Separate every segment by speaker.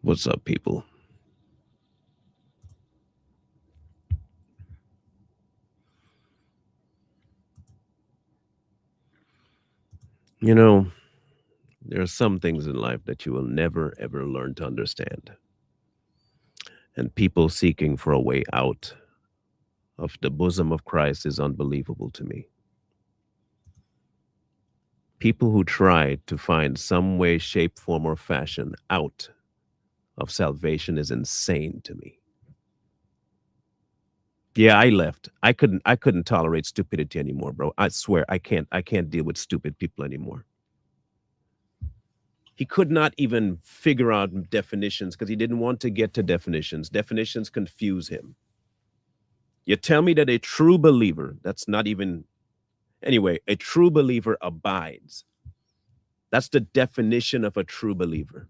Speaker 1: What's up, people? You know, there are some things in life that you will never, ever learn to understand. And people seeking for a way out of the bosom of Christ is unbelievable to me. People who try to find some way, shape, form, or fashion out of salvation is insane to me. Yeah, I left. I couldn't tolerate stupidity anymore, bro. I swear I can't deal with stupid people anymore. He could not even figure out definitions because he didn't want to get to definitions. Definitions confuse him. You tell me that a true believer, that's not even, anyway, a true believer abides. That's the definition of a true believer.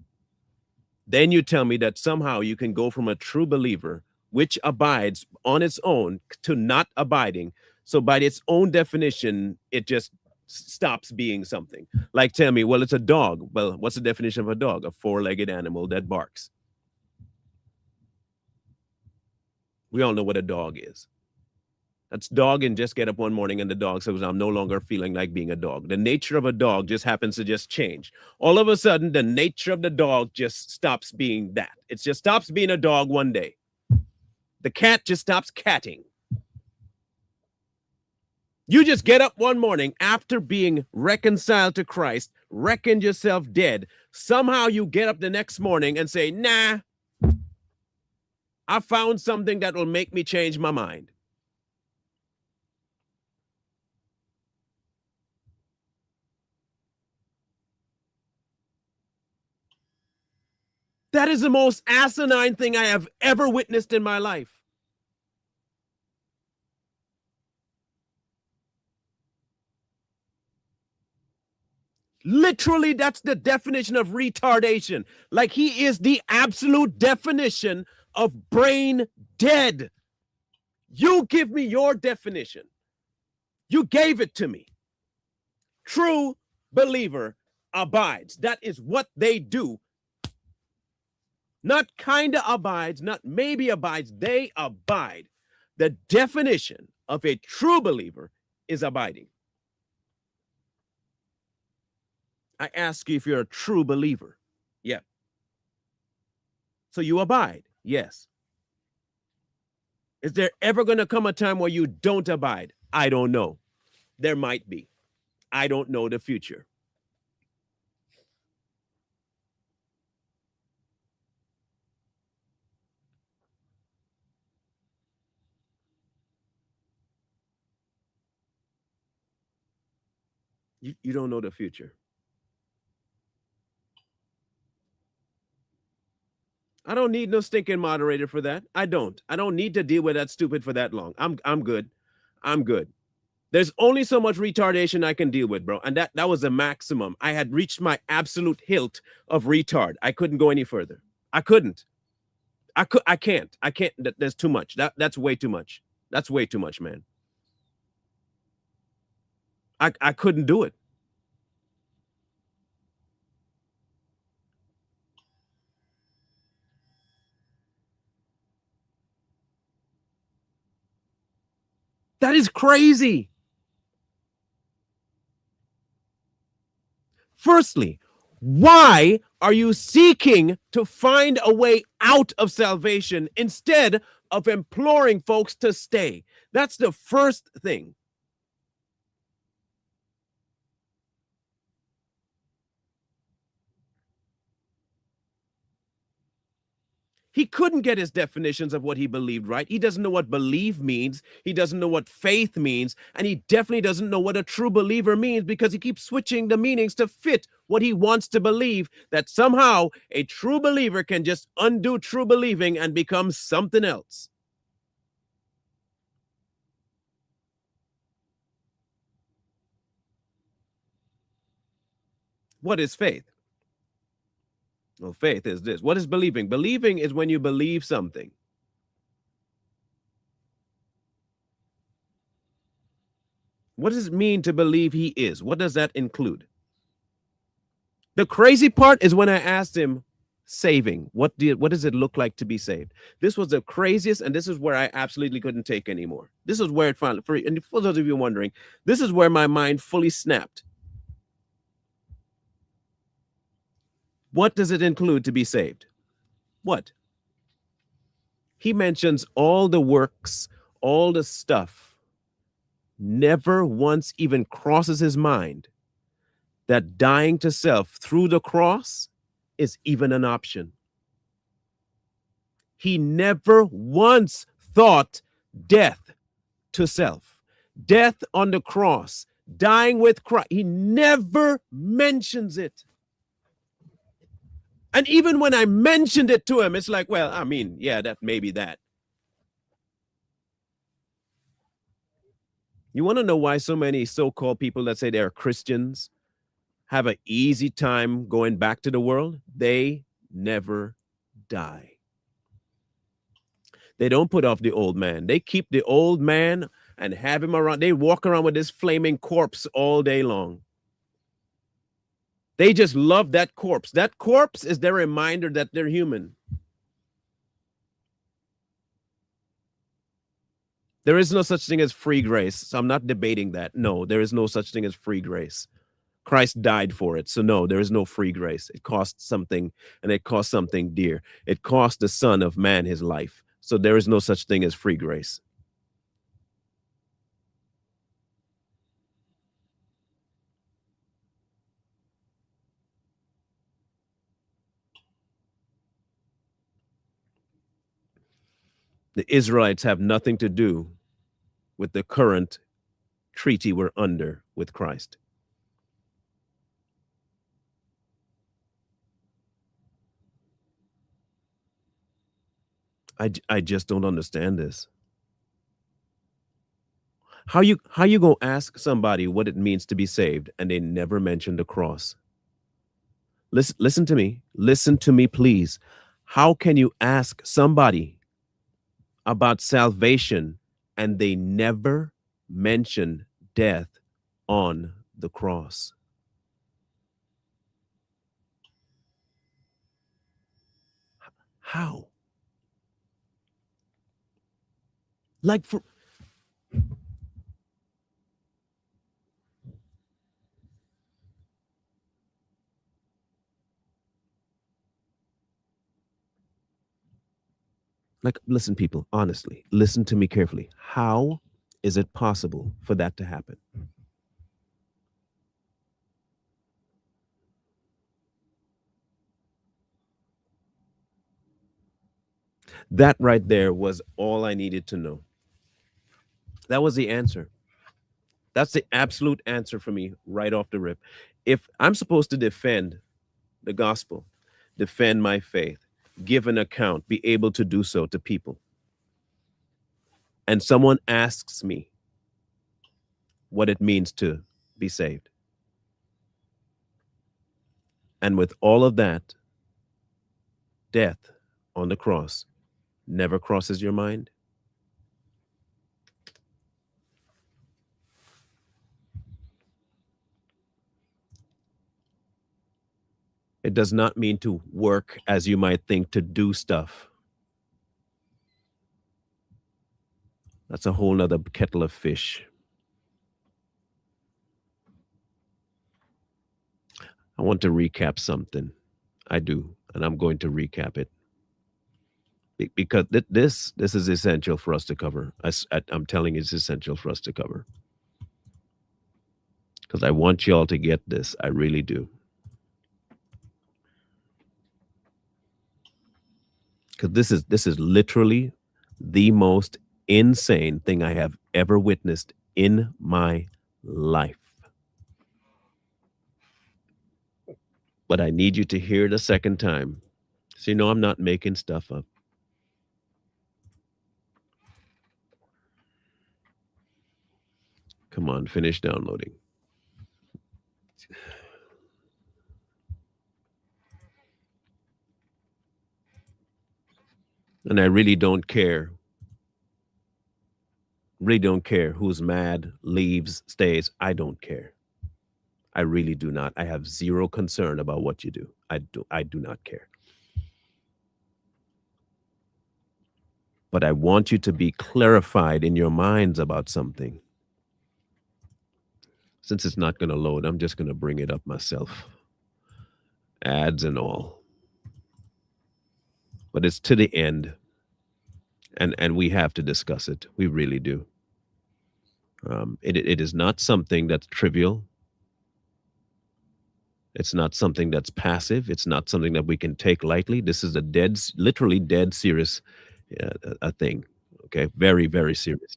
Speaker 1: Then you tell me that somehow you can go from a true believer, which abides on its own, to not abiding. So, by its own definition, it just stops being something. Like, tell me, well, it's a dog. Well, what's the definition of a dog? A four-legged animal that barks. We all know what a dog is. That's dog and just get up one morning and the dog says, I'm no longer feeling like being a dog. The nature of a dog just happens to just change. All of a sudden, the nature of the dog just stops being that. It just stops being a dog one day. The cat just stops catting. You just get up one morning after being reconciled to Christ, reckoned yourself dead. Somehow you get up the next morning and say, nah, I found something that will make me change my mind. That is the most asinine thing I have ever witnessed in my life. Literally, that's the definition of retardation. Like, he is the absolute definition of brain dead. You give me your definition. You gave it to me. True believer abides. That is what they do. Not kinda abides, not maybe abides, they abide. The definition of a true believer is abiding. I ask you if you're a true believer. Yeah. So you abide. Yes. Is there ever going to come a time where you don't abide? I don't know. There might be. I don't know the future. You don't know the future. I don't need no stinking moderator for that. I don't. I don't need to deal with that stupid for that long. I'm good. I'm good. There's only so much retardation I can deal with, bro. And that was the maximum. I had reached my absolute hilt of retard. I couldn't go any further. I couldn't. I can't. I can't. There's too much. That's way too much. That's way too much, man. I couldn't do it. That is crazy. Firstly, why are you seeking to find a way out of salvation instead of imploring folks to stay? That's the first thing. He couldn't get his definitions of what he believed right. He doesn't know what believe means. He doesn't know what faith means. And he definitely doesn't know what a true believer means because he keeps switching the meanings to fit what he wants to believe. That somehow a true believer can just undo true believing and become something else. What is faith? Well, faith is this. What is believing? Believing is when you believe something. What does it mean to believe he is? What does that include? The crazy part is when I asked him, saving. What does it look like to be saved? This was the craziest, and this is where I absolutely couldn't take anymore. This is where it finally, and for those of you wondering, this is where my mind fully snapped. What does it include to be saved? What? He mentions all the works, all the stuff, never once even crosses his mind that dying to self through the cross is even an option. He never once thought death to self, death on the cross, dying with Christ. He never mentions it. And even when I mentioned it to him, it's like, well, I mean, yeah, that maybe that. You want to know why so many so-called people that say they're Christians have an easy time going back to the world? They never die. They don't put off the old man. They keep the old man and have him around. They walk around with this flaming corpse all day long. They just love that corpse. That corpse is their reminder that they're human. There is no such thing as free grace. So I'm not debating that. No, there is no such thing as free grace. Christ died for it. So no, there is no free grace. It costs something, and it costs something dear. It cost the Son of Man his life. So there is no such thing as free grace. The Israelites have nothing to do with the current treaty we're under with Christ. I just don't understand this. How you gonna ask somebody what it means to be saved and they never mention the cross? Listen to me. Listen to me, please. How can you ask somebody about salvation and they never mention death on the cross? How? Like for like listen, people, honestly, listen to me carefully. How is it possible for that to happen? That right there was all I needed to know. That was the answer. That's the absolute answer for me right off the rip. If I'm supposed to defend the gospel, defend my faith, give an account, be able to do so to people, and someone asks me what it means to be saved, and with all of that, death on the cross never crosses your mind, it does not mean to work as you might think to do stuff. That's a whole nother kettle of fish. I want to recap something. I do, and I'm going to recap it because this is essential for us to cover. I'm telling you, it's essential for us to cover because I want you all to get this. I really do. Because this is literally the most insane thing I have ever witnessed in my life. But I need you to hear it a second time, so you know I'm not making stuff up. Come on, finish downloading. And I really don't care. Really don't care who's mad, leaves, stays. I don't care. I really do not. I have zero concern about what you do. I do not care. but I want you to be clarified in your minds about something. Since it's not going to load, I'm just going to bring it up myself, ads and all. But it's to the end, and we have to discuss it. We really do. It is not something that's trivial. It's not something that's passive. It's not something that we can take lightly. This is a literally dead serious a thing. Okay, very, very serious.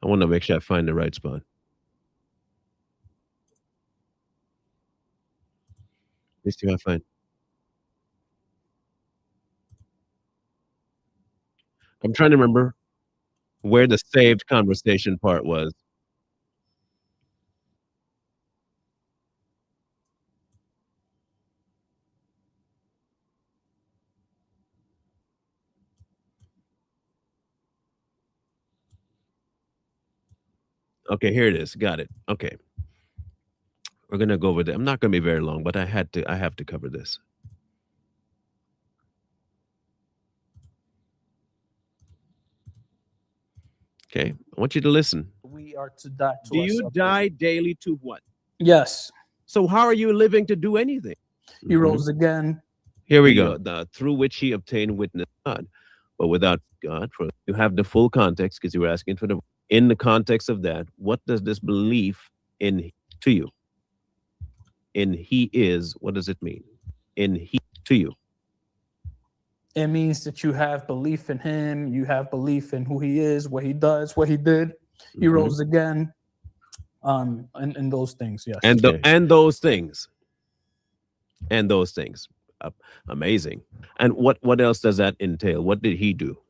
Speaker 1: I want to make sure I find the right spot. Let's see if I find. I'm trying to remember where the saved conversation part was. Okay, here it is. Got it. Okay. We're gonna go over there. I'm not gonna be very long, but I have to cover this. Okay. I want you to listen.
Speaker 2: We are to die to
Speaker 1: Do you
Speaker 2: ourselves.
Speaker 1: die daily to what?
Speaker 2: Yes.
Speaker 1: So how are you living to do anything?
Speaker 2: He
Speaker 1: Mhm.
Speaker 2: rose again.
Speaker 1: Here we go. Through which he obtained witness of God. But without God, you have the full context because you were asking for the. In the context of that, what does this belief in to you? In he is, what does it mean? In he to you.
Speaker 2: It means that you have belief in him. You have belief in who he is, what he does, what he did. He
Speaker 1: Mhm.
Speaker 2: rose again. And those things. Yes.
Speaker 1: And and those things. And those things. Amazing. And what else does that entail? What did he do?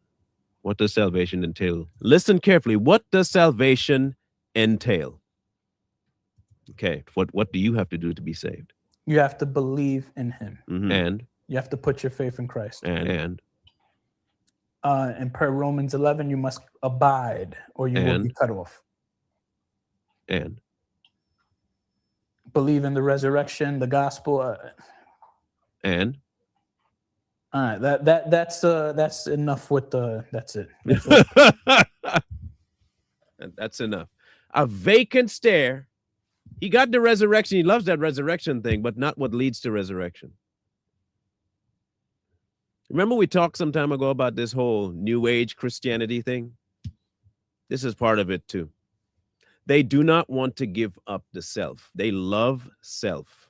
Speaker 1: What does salvation entail? Listen carefully. What does salvation entail? Okay. What do you have to do to be saved?
Speaker 2: You have to believe in him.
Speaker 1: And
Speaker 2: You have to put your faith in Christ.
Speaker 1: and
Speaker 2: And per Romans 11, you must abide or you will be cut off.
Speaker 1: and
Speaker 2: Believe in the resurrection, the gospel.
Speaker 1: and
Speaker 2: All right, that's enough with the. That's it.
Speaker 1: That's enough. A vacant stare. He got the resurrection. He loves that resurrection thing, but not what leads to resurrection. Remember we talked some time ago about this whole New Age Christianity thing? This is part of it too. They do not want to give up the self. They love self,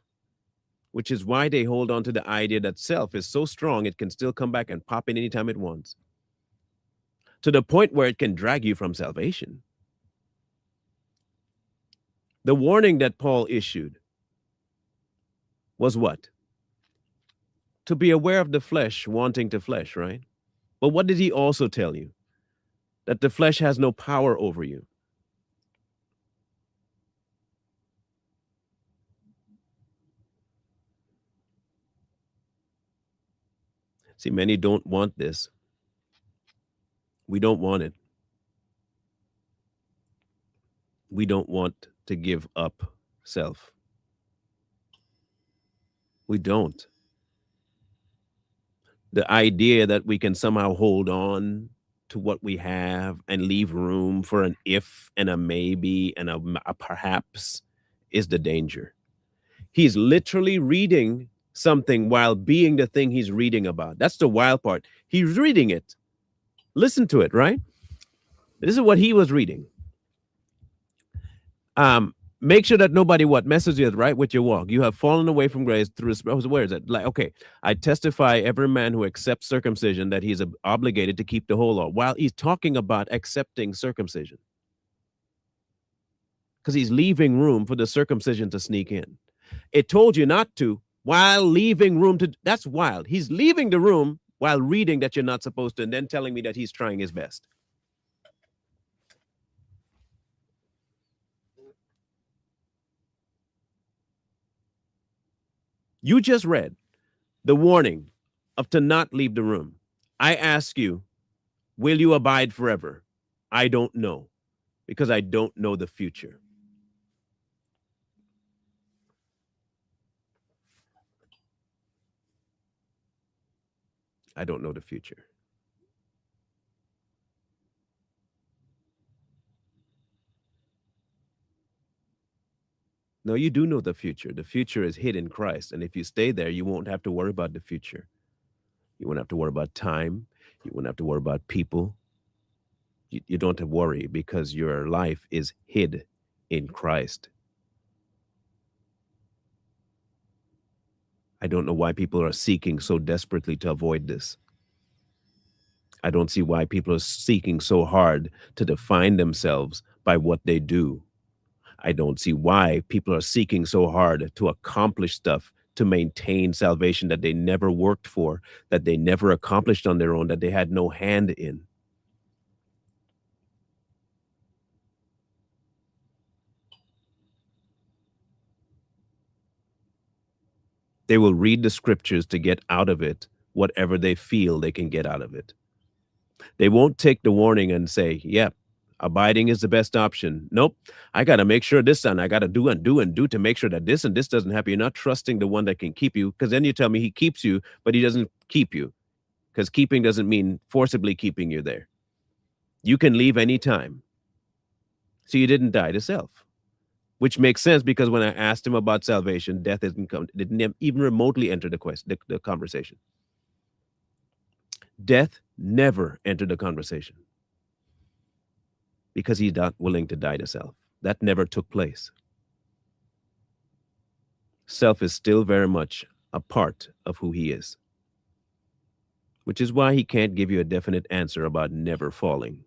Speaker 1: which is why they hold on to the idea that self is so strong it can still come back and pop in anytime it wants, to the point where it can drag you from salvation. The warning that Paul issued was what? To be aware of the flesh wanting to flesh, right? But what did he also tell you? That the flesh has no power over you. See, many don't want this. We don't want it. We don't want to give up self. We don't. The idea that we can somehow hold on to what we have and leave room for an if and a maybe and a perhaps is the danger. He's literally reading something while being the thing he's reading about. That's the wild part. He's reading it. Listen to it, right? This is what he was reading. Make sure that nobody messes you right with your walk. You have fallen away from grace through where is it? Like, okay, I testify every man who accepts circumcision that he's obligated to keep the whole law. While he's talking about accepting circumcision, because he's leaving room for the circumcision to sneak in. It told you not to while leaving room to. That's wild. He's leaving the room while reading that you're not supposed to, and then telling me that he's trying his best. You just read the warning of to not leave the room. I ask you, will you abide forever? I don't know, because I don't know the future. I don't know the future. No, you do know the future. The future is hid in Christ. And if you stay there, you won't have to worry about the future. You won't have to worry about time. You won't have to worry about people. You don't have to worry because your life is hid in Christ. I don't know why people are seeking so desperately to avoid this. I don't see why people are seeking so hard to define themselves by what they do. I don't see why people are seeking so hard to accomplish stuff to maintain salvation that they never worked for, that they never accomplished on their own, that they had no hand in. They will read the scriptures to get out of it whatever they feel they can get out of it. They won't take the warning and say, yep, abiding is the best option. Nope. I got to make sure this and I got to do and do and do to make sure that this and this doesn't happen. You're not trusting the one that can keep you, because then you tell me he keeps you, but he doesn't keep you, because keeping doesn't mean forcibly keeping you there. You can leave anytime. So you didn't die to self, which makes sense because when I asked him about salvation, death didn't even remotely enter the conversation. Death never entered the conversation because he's not willing to die to self. That never took place. Self is still very much a part of who he is, which is why he can't give you a definite answer about never falling.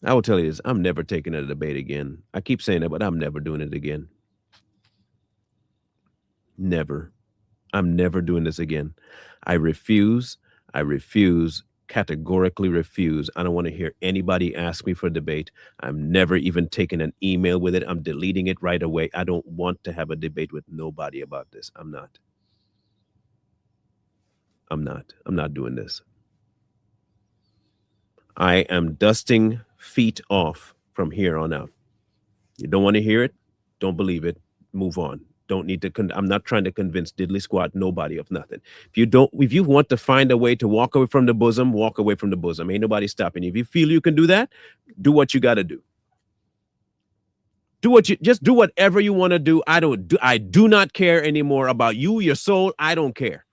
Speaker 1: I will tell you this, I'm never taking a debate again. I keep saying that, but I'm never doing it again. Never. I'm never doing this again. I refuse. I refuse, categorically refuse. I don't want to hear anybody ask me for a debate. I'm never even taking an email with it. I'm deleting it right away. I don't want to have a debate with nobody about this. I'm not. I'm not doing this. I am dusting feet off from here on out. You don't want to hear it? Don't believe it. Move on. Don't need to. I'm not trying to convince diddly squat nobody of nothing. If you want to find a way to walk away from the bosom, walk away from the bosom. Ain't nobody stopping you. If you feel you can do that, do what you got to do. Just do whatever you want to do. I do not care anymore about you, your soul. I don't care.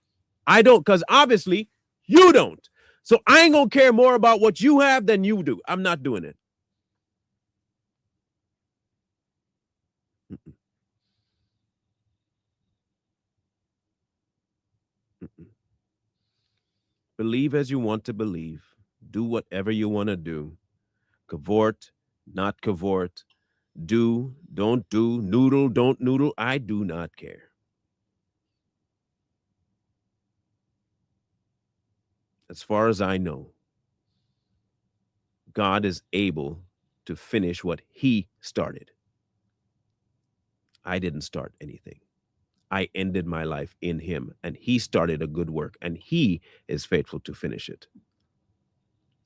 Speaker 1: I don't, because obviously you don't. So I ain't gonna care more about what you have than you do. I'm not doing it. Mm-mm. Mm-mm. Believe as you want to believe. Do whatever you want to do. Cavort, not cavort. Do, don't do, noodle, don't noodle. I do not care. As far as I know, God is able to finish what he started. I didn't start anything. I ended my life in him, and he started a good work, and he is faithful to finish it.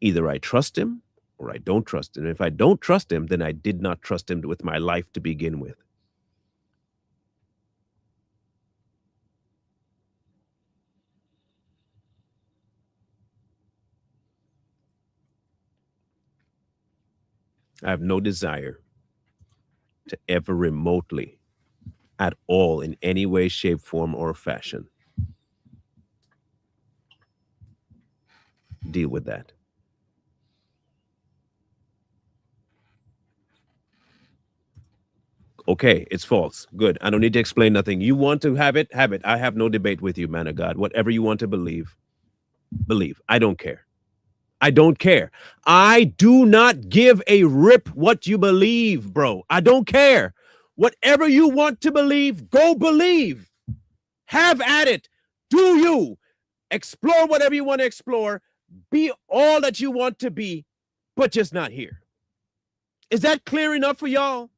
Speaker 1: Either I trust him or I don't trust him. If I don't trust him, then I did not trust him with my life to begin with. I have no desire to ever remotely, at all, in any way, shape, form, or fashion, deal with that. Okay, it's false. Good. I don't need to explain nothing. You want to have it, have it. I have no debate with you, man of God. Whatever you want to believe, believe. I don't care. I don't care. I do not give a rip what you believe, bro. I don't care. Whatever you want to believe, go believe. Have at it. Do you. Explore whatever you want to explore. Be all that you want to be, but just not here. Is that clear enough for y'all?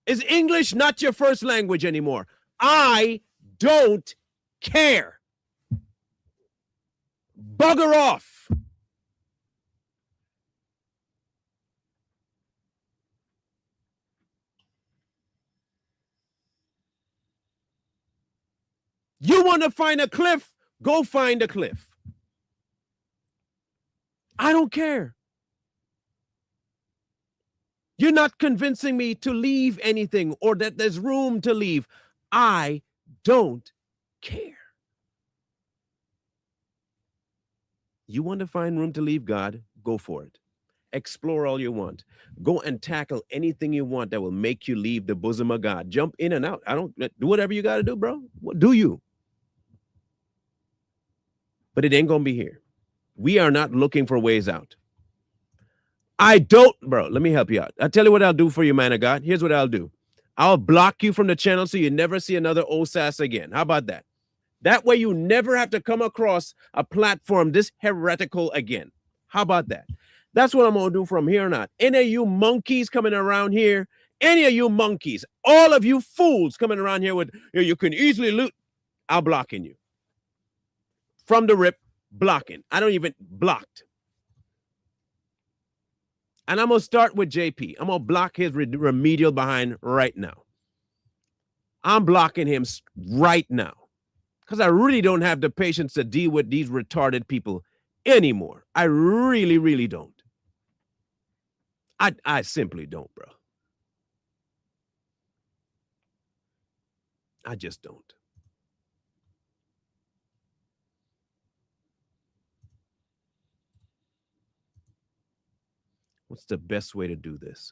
Speaker 1: Is English not your first language anymore? I don't care. Bugger off. You want to find a cliff? Go find a cliff. I don't care. You're not convincing me to leave anything or that there's room to leave. I don't care. You want to find room to leave God? Go for it. Explore all you want. Go and tackle anything you want that will make you leave the bosom of God. Jump in and out. I don't do whatever you got to do, bro. What do you? But it ain't going to be here. We are not looking for ways out. I don't, bro. Let me help you out. I'll tell you what I'll do for you, man of God. Here's what I'll do. I'll block you from the channel so you never see another OSAS again. How about that? That way you never have to come across a platform this heretical again. How about that? That's what I'm going to do from here on out. Any of you monkeys coming around here, any of you monkeys, all of you fools coming around here with, you can easily loot, I'm blocking you. From the rip, blocking. I don't even blocked. And I'm going to start with JP. I'm going to block his remedial behind right now. I'm blocking him right now because I really don't have the patience to deal with these retarded people anymore. I really, really don't. I simply don't, bro. I just don't. What's the best way to do this?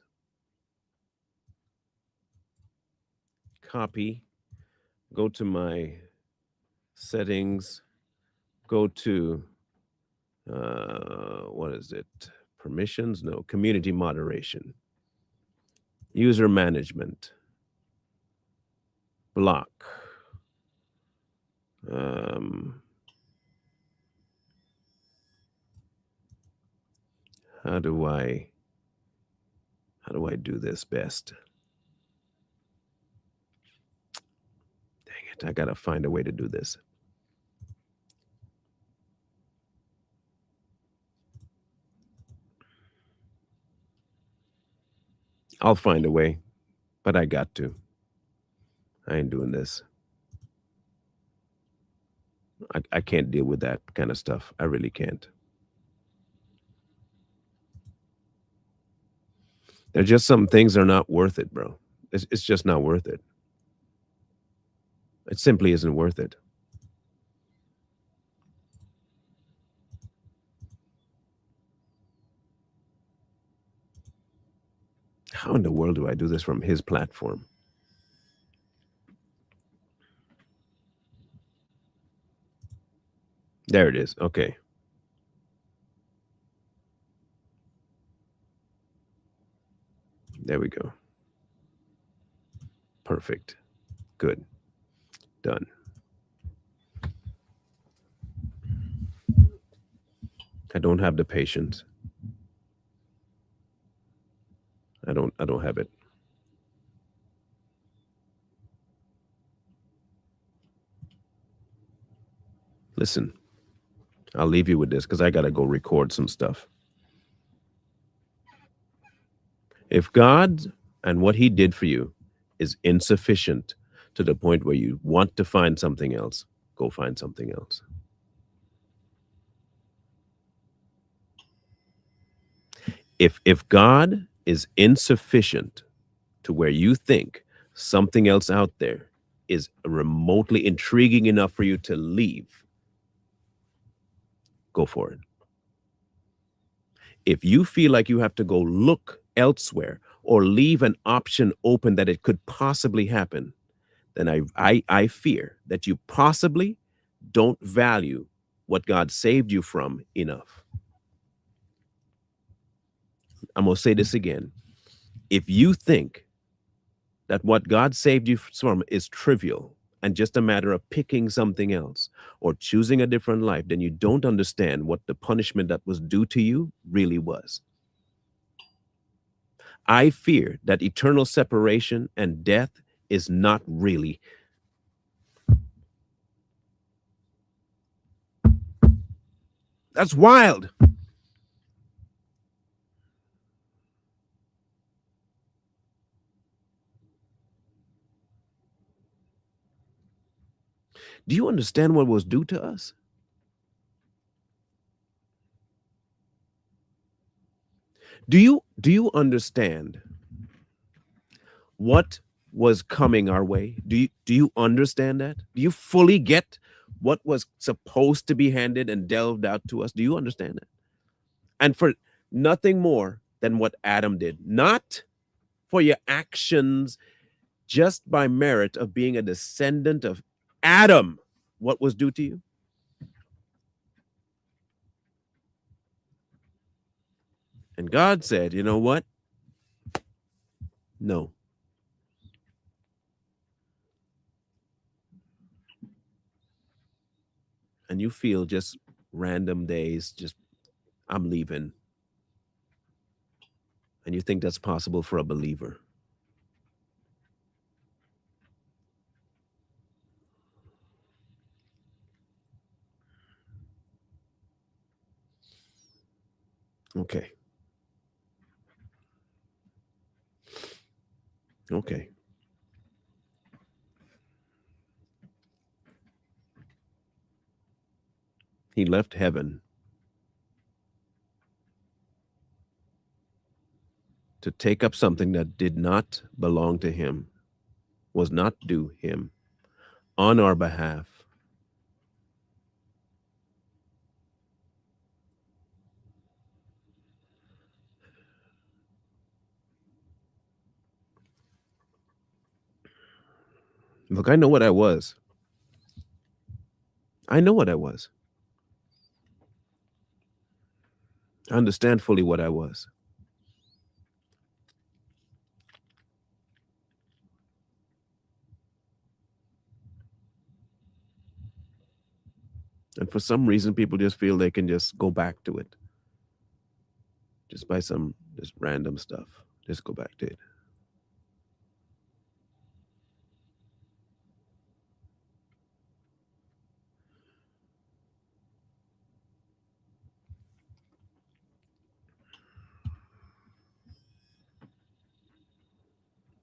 Speaker 1: Copy, go to my settings, go to, what is it? Permissions? No, community moderation, user management, block. How do I do this best? Dang it, I gotta find a way to do this. I'll find a way, but I got to. I ain't doing this. I can't deal with that kind of stuff. I really can't. There's just some things that are not worth it, bro. It's just not worth it. It simply isn't worth it. How in the world do I do this from his platform? There it is. Okay. There we go. Perfect. Good. Done. I don't have the patience. I don't have it. Listen, I'll leave you with this because I got to go record some stuff. If God and what he did for you is insufficient to the point where you want to find something else, go find something else. If God is insufficient to where you think something else out there is remotely intriguing enough for you to leave, go for it. If you feel like you have to go look elsewhere or leave an option open that it could possibly happen, then I fear that you possibly don't value what God saved you from enough. I'm going to say this again. If you think that what God saved you from is trivial and just a matter of picking something else or choosing a different life, then you don't understand what the punishment that was due to you really was. I fear that eternal separation and death is not really. That's wild. Do you understand what was due to us? Do you understand what was coming our way? Do you understand that? Do you fully get what was supposed to be handed and delved out to us? Do you understand that? And for nothing more than what Adam did, not for your actions, just by merit of being a descendant of Adam, what was due to you? And God said, you know what? No. And you feel just random days, just, I'm leaving. And you think that's possible for a believer. Okay. Okay. He left heaven to take up something that did not belong to him, was not due him, on our behalf. Look, I know what I was. I know what I was. I understand fully what I was. And for some reason, people just feel they can just go back to it. Just by some just random stuff. Just go back to it.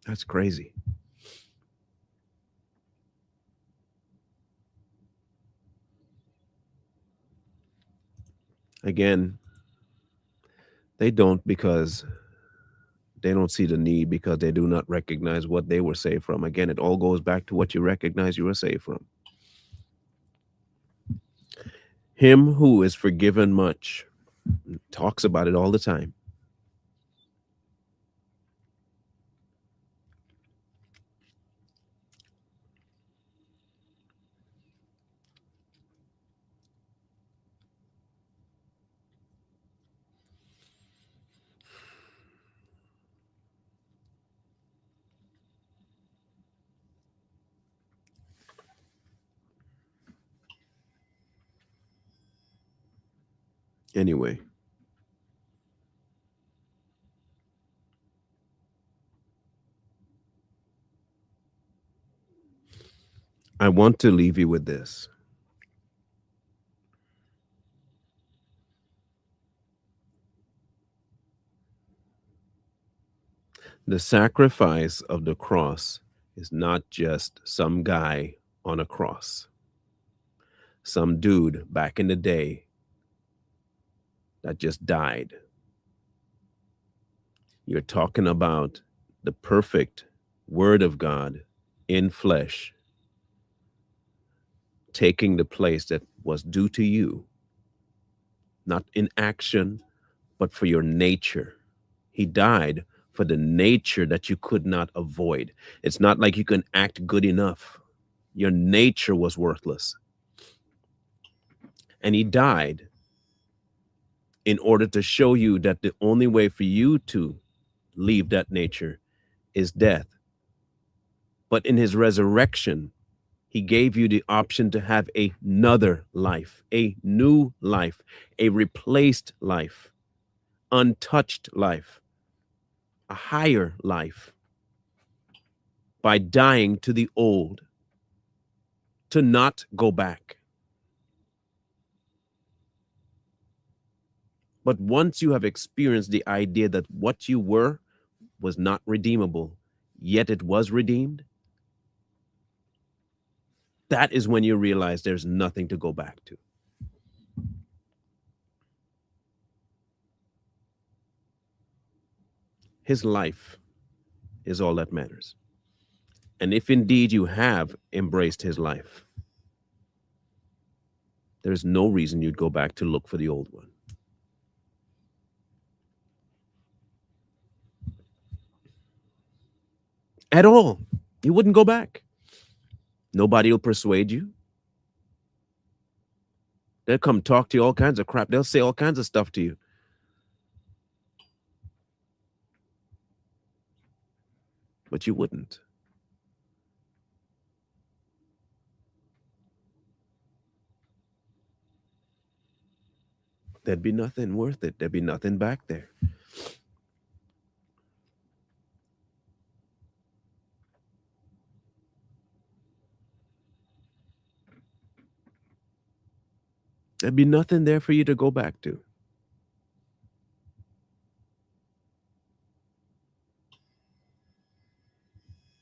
Speaker 1: That's crazy. Again, they don't because they don't see the need, because they do not recognize what they were saved from. Again, it all goes back to what you recognize you were saved from. Him who is forgiven much talks about it all the time. Anyway, I want to leave you with this. The sacrifice of the cross is not just some guy on a cross, some dude back in the day that just died. You're talking about the perfect Word of God in flesh, taking the place that was due to you, not in action, but for your nature. He died for the nature that you could not avoid. It's not like you can act good enough. Your nature was worthless. And he died in order to show you that the only way for you to leave that nature is death. But in his resurrection, he gave you the option to have another life, a new life, a replaced life, untouched life. a higher life by dying to the old, to not go back. But once you have experienced the idea that what you were was not redeemable, yet it was redeemed, that is when you realize there's nothing to go back to. His life is all that matters. And if indeed you have embraced his life, there's no reason you'd go back to look for the old one. At all. You wouldn't go back. Nobody will persuade you. They'll come talk to you all kinds of crap. They'll say all kinds of stuff to you. But you wouldn't. There'd be nothing worth it. There'd be nothing back there. There'd be nothing there for you to go back to.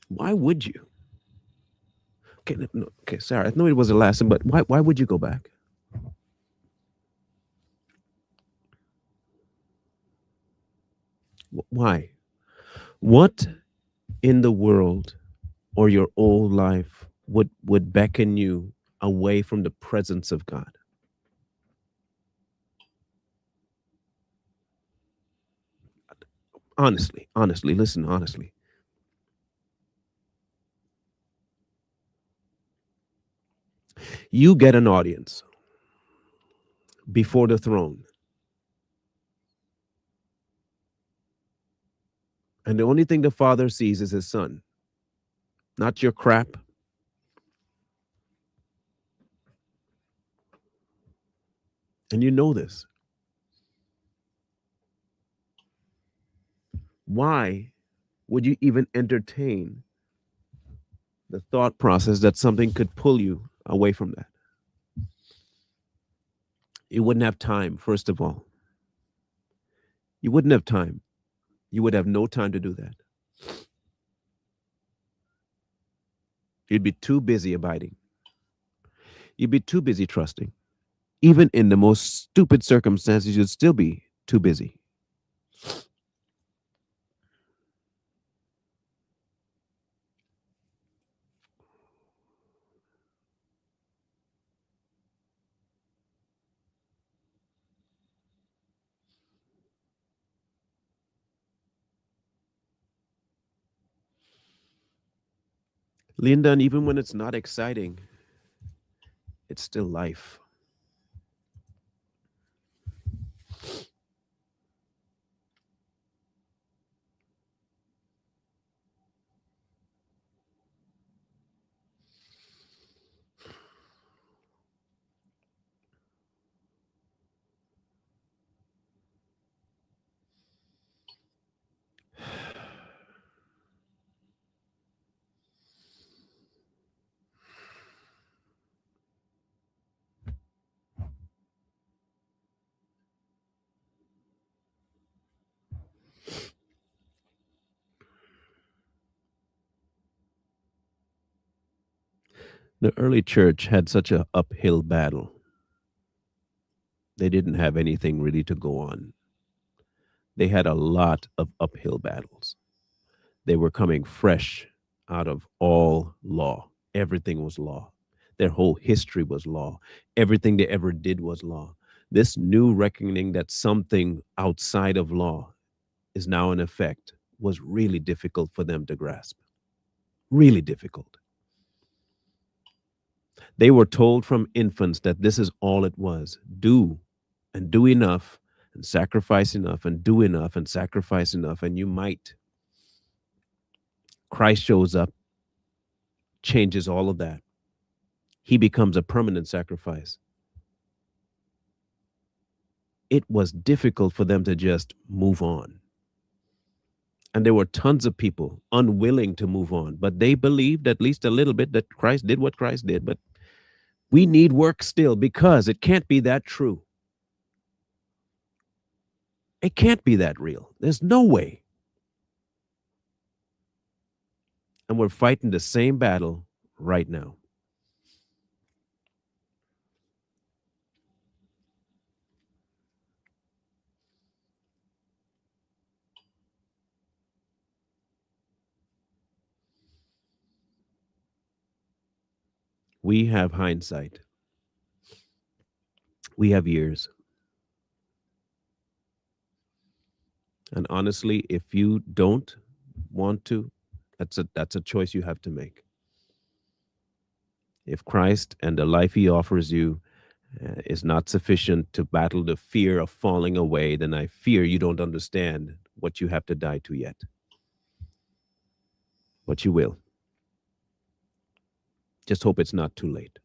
Speaker 1: Why would you? Okay, no, okay, Sarah, I know it was a lesson, but why would you go back? Why? What in the world or your old life would beckon you away from the presence of God? Honestly, listen, honestly. You get an audience before the throne, and the only thing the Father sees is his Son, not your crap. And you know this. Why would you even entertain the thought process that something could pull you away from that? You wouldn't have time, first of all. You wouldn't have time. You would have no time to do that. You'd be too busy abiding. You'd be too busy trusting. Even in the most stupid circumstances, you'd still be too busy. Linda, and even when it's not exciting, it's still life. The early church had such an uphill battle. They didn't have anything really to go on. They had a lot of uphill battles. They were coming fresh out of all law. Everything was law. Their whole history was law. Everything they ever did was law. This new reckoning that something outside of law is now in effect was really difficult for them to grasp. Really difficult. They were told from infants that this is all it was: do and do enough and sacrifice enough and do enough and sacrifice enough, and you might. Christ shows up, changes all of that. He becomes a permanent sacrifice. It was difficult for them to just move on. And there were tons of people unwilling to move on, but they believed at least a little bit that Christ did what Christ did. But we need work still because it can't be that true. It can't be that real. There's no way. And we're fighting the same battle right now. We have hindsight. We have years. And honestly, if you don't want to, that's a choice you have to make. If Christ and the life he offers you is not sufficient to battle the fear of falling away, then I fear you don't understand what you have to die to yet. But you will. Just hope it's not too late.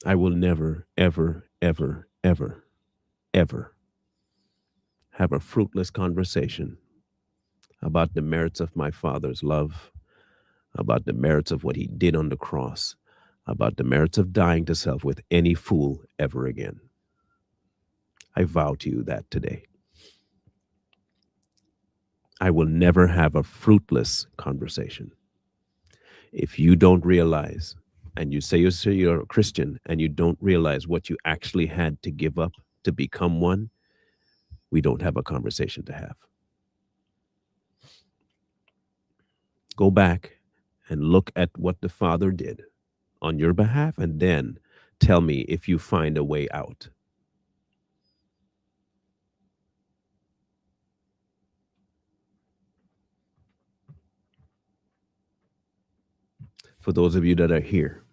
Speaker 1: I will never, ever, ever, ever, ever have a fruitless conversation about the merits of my Father's love, about the merits of what he did on the cross, about the merits of dying to self with any fool ever again. I vow to you that today. I will never have a fruitless conversation. If you don't realize, and you say you're a Christian, and you don't realize what you actually had to give up to become one, we don't have a conversation to have. Go back and look at what the Father did on your behalf, and then tell me if you find a way out. For those of you that are here,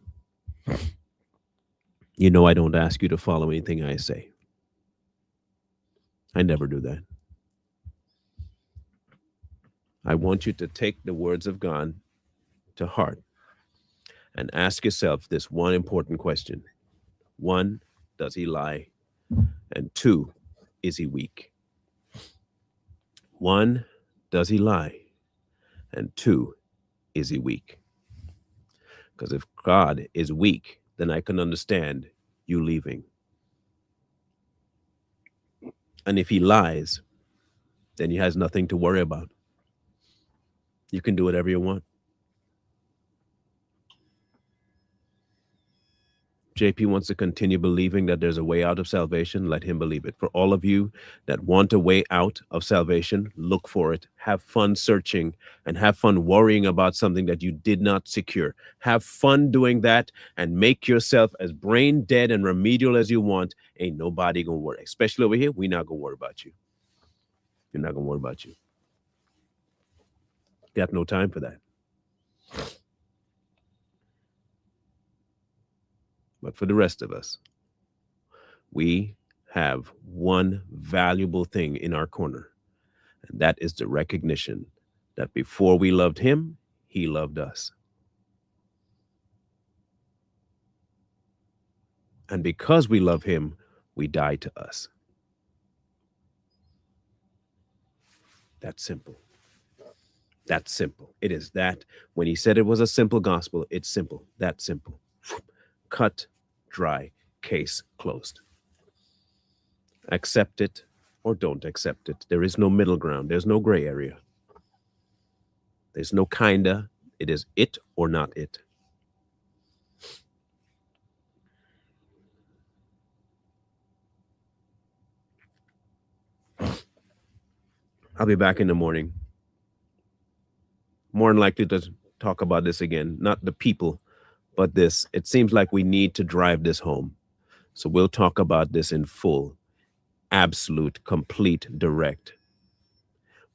Speaker 1: you know I don't ask you to follow anything I say. I never do that. I want you to take the words of God to heart and ask yourself this one important question. One, does he lie? And two, is he weak? One, does he lie? And two, is he weak? Because if God is weak, then I can understand you leaving. And if he lies, then he has nothing to worry about. You can do whatever you want. JP wants to continue believing that there's a way out of salvation. Let him believe it. For all of you that want a way out of salvation, look for it. Have fun searching and have fun worrying about something that you did not secure. Have fun doing that and make yourself as brain dead and remedial as you want. Ain't nobody gonna worry. Especially over here, we're not gonna worry about you. You're not gonna worry about you. Got no time for that. But for the rest of us, we have one valuable thing in our corner, and that is the recognition that before we loved him, he loved us. And because we love him, we die to us. That's simple. That's simple. It is that. When he said it was a simple gospel, it's simple. That simple. Cut, dry, case closed. Accept it or don't accept it. There is no middle ground. There's no gray area. There's no kinda. It is it or not it. I'll be back in the morning. More than likely to talk about this again. Not the people, but this. It seems like we need to drive this home. So we'll talk about this in full, absolute, complete, direct.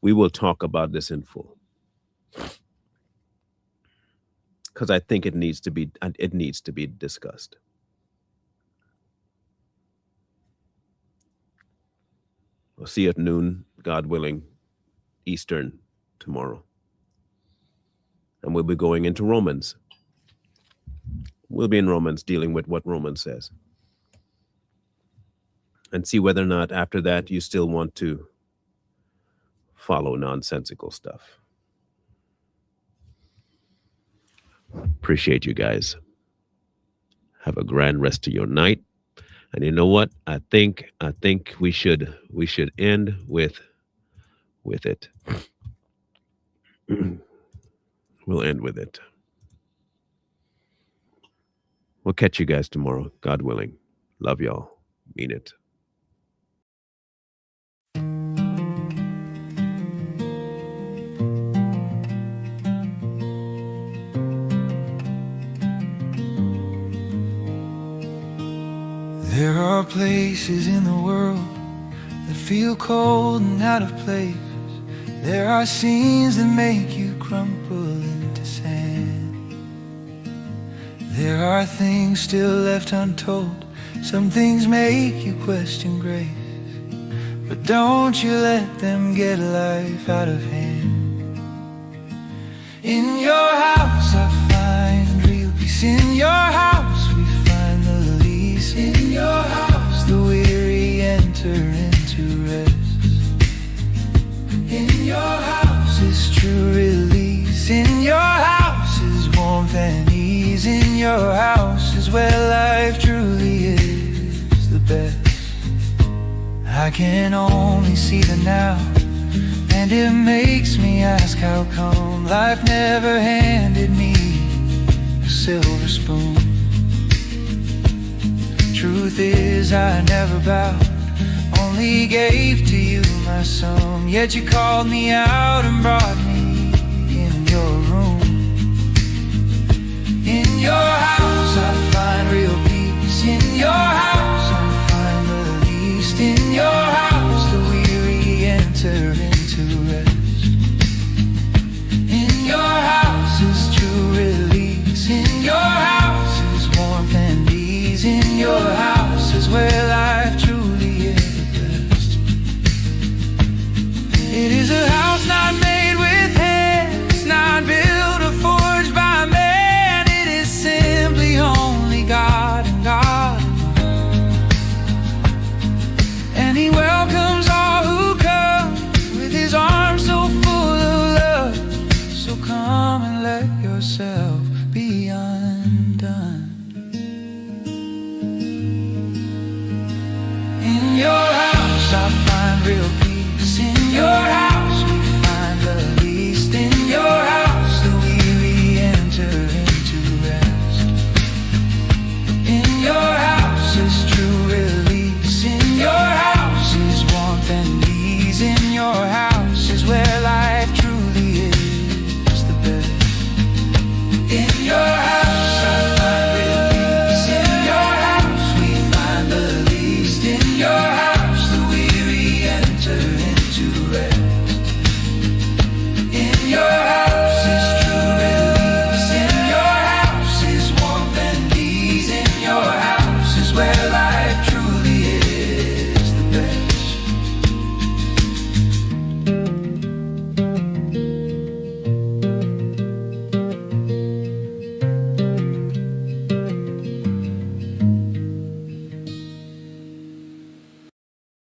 Speaker 1: We will talk about this in full. Because I think it needs to be discussed. We'll see you at noon, God willing, Eastern tomorrow. And we'll be going into Romans. We'll be in Romans dealing with what Romans says. And see whether or not after that you still want to follow nonsensical stuff. Appreciate you guys. Have a grand rest of your night. And you know what? I think we should end with it. We'll end with it. We'll catch you guys tomorrow, God willing. Love y'all. Mean it.
Speaker 3: There are places in the world that feel cold and out of place. There are scenes that make you crumple into sand. There are things still left untold. Some things make you question grace. But don't you let them get life out of hand. In your house I find real peace. In your house we find the least. In your house the weary enter into rest. In your house is true release. In your house is warmth and ease. In your house is where life truly is the best. I can only see the now, and it makes me ask how come life never handed me a silver spoon. Truth is I never bowed, only gave to you my song. Yet you called me out and brought me in your room. In your house I find real peace. In your house I find the least. In your house the weary enter into rest. In your house is true release. In your house is warmth and ease. In your house is where life truly is the best. It is a house not made with hands, not built or forged by man. It is simply only God and God alone. And He welcomes all who come with His arms so full of love. So come and let yourself be undone. In your house I find real peace. In your